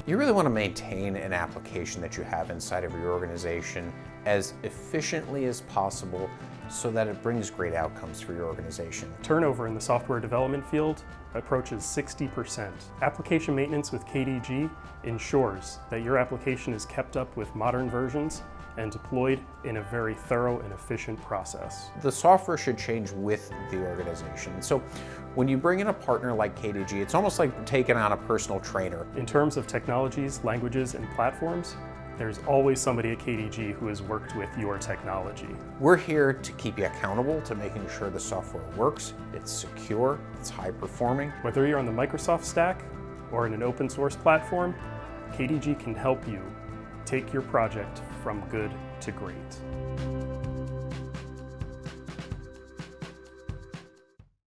You really want to maintain an application that you have inside of your organization as efficiently as possible so that it brings great outcomes for your organization. Turnover in the software development field approaches 60%. Application maintenance with KDG ensures that your application is kept up with modern versions and deployed in a very thorough and efficient process. The software should change with the organization. So when you bring in a partner like KDG, it's almost like taking on a personal trainer. In terms of technologies, languages, and platforms, there's always somebody at KDG who has worked with your technology. We're here to keep you accountable to making sure the software works, it's secure, it's high performing. Whether you're on the Microsoft stack or in an open source platform, KDG can help you take your project from good to great.